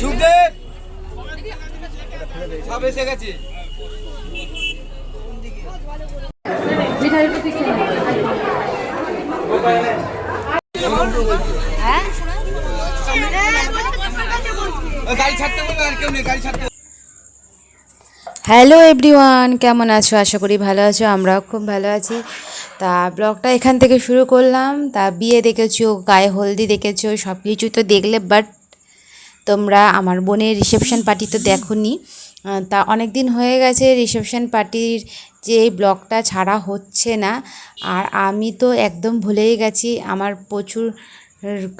সুখদেব সব এসে গেছে। গাড়ি ছাড়তে বলবে, আর কেউ নেই গাড়ি ছাড়তে। হ্যালো এভরিওয়ান, কেমন আছো? আশা করি ভালো আছো, আমরাও খুব ভালো আছি। তা ব্লগটা এখান থেকে শুরু করলাম। তা বিয়ে দেখেছো, গায়ে হলদি দেখেছো, সব কিছু তো দেখলে, বাট তোমরা আমার বোনের রিসেপশন পার্টি তো দেখোনি। তা অনেক দিন হয়ে গেছে রিসেপশন পার্টির যে ব্লগটা ছাড়া হচ্ছে না। আর আমি তো একদম ভুলেই গেছি, আমার প্রচুর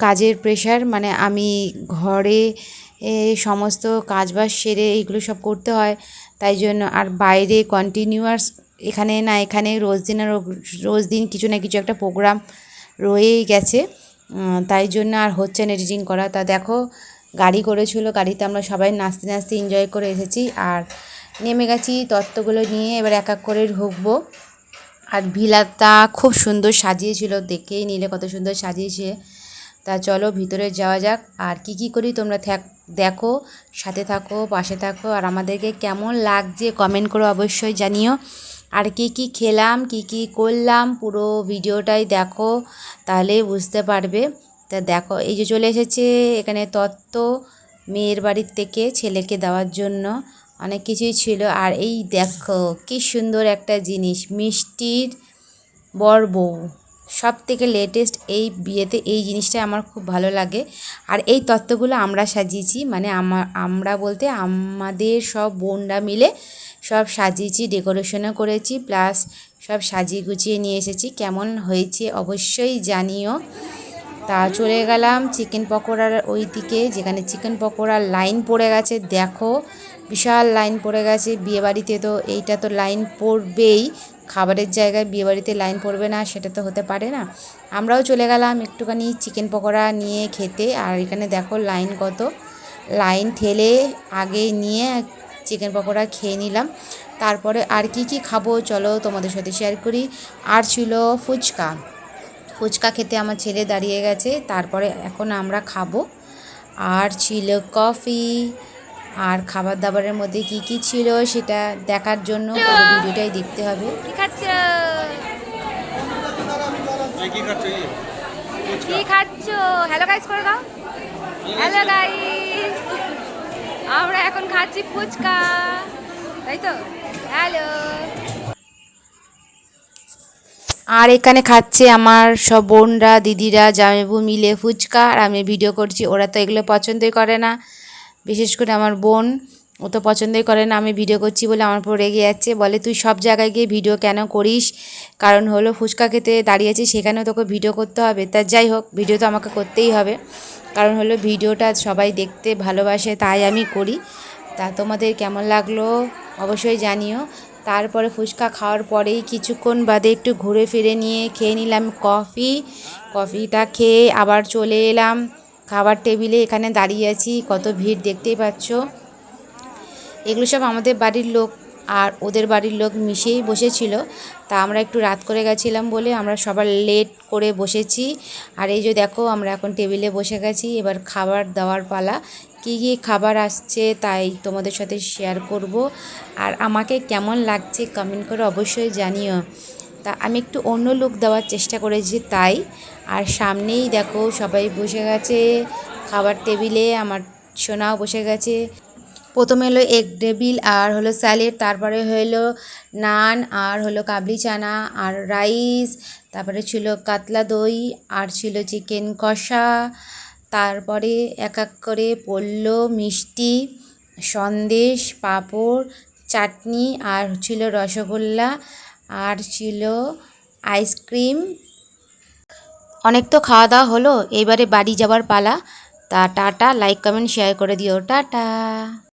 কাজের প্রেশার, মানে আমি ঘরে সমস্ত কাজবাজ সেরে এইগুলো সব করতে হয়, তাই জন্য। আর বাইরে কন্টিনিউয়াস এখানে না এখানে রোজ দিন কিছু না কিছু একটা প্রোগ্রাম রয়েই গেছে, তাই জন্য আর হচ্ছে না এডিটিং করা। তা দেখো গাড়ি করেছিল, গাড়িতে আমরা সবাই নাচতে নাচতে এনজয় করে এসেছি। আর নেমে গেছি তত্ত্বগুলো নিয়ে, এবার এক এক করে ঢুকবো। আর ভিলাটা খুব সুন্দর সাজিয়েছিল, দেখেই নিলে কত সুন্দর সাজিয়েছে। তা চলো ভিতরে যাওয়া যাক। আর কি করি তোমরা দেখো, সাথে থাকো, পাশে থাকো। আর আমাদেরকে কেমন লাগছে কমেন্ট করো অবশ্যই জানিও। আর কি খেলাম, কি করলাম, পুরো ভিডিওটাই দেখো, তাহলে বুঝতে পারবে। তা দেখো এই যে চলে এসেছে এখানে তত্ত্ব, মেয়ের বাড়ির থেকে ছেলেকে দেওয়ার জন্য অনেক কিছুই ছিল। আর এই দেখো কি সুন্দর একটা জিনিস, মিষ্টির বর বউ, সব থেকে লেটেস্ট এই বিয়েতে এই জিনিসটা আমার খুব ভালো লাগে। আর এই তত্ত্বগুলো আমরা সাজিয়েছি, মানে আমরা বলতে আমাদের সব বোনরা মিলে সব সাজিয়েছি, ডেকোরেশনও করেছি, প্লাস সব সাজিয়ে গুছিয়ে নিয়ে এসেছি। কেমন হয়েছে অবশ্যই জানিও। তা চলে গেলাম চিকেন পকোড়ার ওই দিকে, যেখানে চিকেন পকোড়ার লাইন পড়ে গেছে। দেখো বিশাল লাইন পড়ে গেছে, বিয়েবাড়িতে তো এইটা তো লাইন পড়বেই, খাবারের জায়গায় বিয়েবাড়িতে লাইন পড়বে না সেটা তো হতে পারে না। আমরাও চলে গেলাম একটুখানি চিকেন পকোড়া নিয়ে খেতে। আর এখানে দেখো লাইন কত, লাইন ঠেলে আগে নিয়ে চিকেন পকোড়া খেয়ে নিলাম। তারপরে আর কি খাবো চলো তোমাদের সাথে শেয়ার করি। আর ছিল ফুচকা, ফুচকা খেতে আমার ছেলে দাঁড়িয়ে গেছে, তারপরে এখন আমরা খাবো। আর ছিল কফি। আর খাবার দাবারের মধ্যে কি ছিল সেটা দেখার জন্য পুরো ভিডিওটাই দেখতে হবে। কি খাচ্ছ? হ্যালো গাইস করে দাও। হ্যালো গাইস, আমরা এখন খাচ্ছি ফুচকা, তাই তো? হ্যালো। আর এখানে খাচ্ছে আমার সব বোনরা, দিদিরা, জামাইবু মিলে ফুচকা, আর আমি ভিডিও করছি। ওরা তো এগুলো পছন্দই করে না, বিশেষ করে আমার বোন, ও তো পছন্দই করে না আমি ভিডিও করছি বলে। আমার উপর রেগে যাচ্ছে, বলে তুই সব জায়গায় গিয়ে ভিডিও কেন করিস? কারণ হলো ফুচকা খেতে দাঁড়িয়েছি, সেখানেও তোকে ভিডিও করতে হবে। তা যাই হোক, ভিডিও তো আমাকে করতেই হবে, কারণ হলো ভিডিওটা সবাই দেখতে ভালোবাসে, তাই আমি করি। তা তোমাদের কেমন লাগলো অবশ্যই জানিও। তারপরে ফুচকা খাওয়ার পরেই কিছুক্ষণ বাদে একটু ঘুরে ফিরে নিয়ে খেয়ে নিলাম কফি। কফিটা খেয়ে আবার চলে এলাম খাবার টেবিলে। এখানে দাঁড়িয়ে আছি, কত ভিড় দেখতেই পাচ্ছ। এগুলো সব আমাদের বাড়ির লোক আর ওদের বাড়ির লোক মিশেই বসেছিল। তা আমরা একটু রাত করে গেছিলাম বলে আমরা সবার লেট করে বসেছি। আর এই যে দেখো আমরা এখন টেবিলে বসে গেছি, এবার খাবার দাওয়ার পালা। কী খাবার আসছে তাই তোমাদের সাথে শেয়ার করব। আর আমাকে কেমন লাগছে কমেন্ট করে অবশ্যই জানিও। তা আমি একটু অন্য লুক দেওয়ার চেষ্টা করেছি তাই। আর সামনেই দেখো সবাই বসে গেছে খাবার টেবিলে, আমার সোনাও বসে গেছে। প্রথমে হলো এগ টেবিল আর হলো স্যালাড, তারপরে হলো নান, আর হলো কাবলি চানা আর রাইস, তারপরে ছিল কাতলা দই, আর ছিল চিকেন কষা। তারপরে এক এক করে পড়লো মিষ্টি, সন্দেশ, পাঁপড়, চাটনি, আর ছিল রসগোল্লা, আর ছিল আইসক্রিম। অনেক তো খাওয়া দাওয়া হলো, এবারে বাড়ি যাওয়ার পালা। তা টাটা, লাইক কমেন্ট শেয়ার করে দিও, টাটা।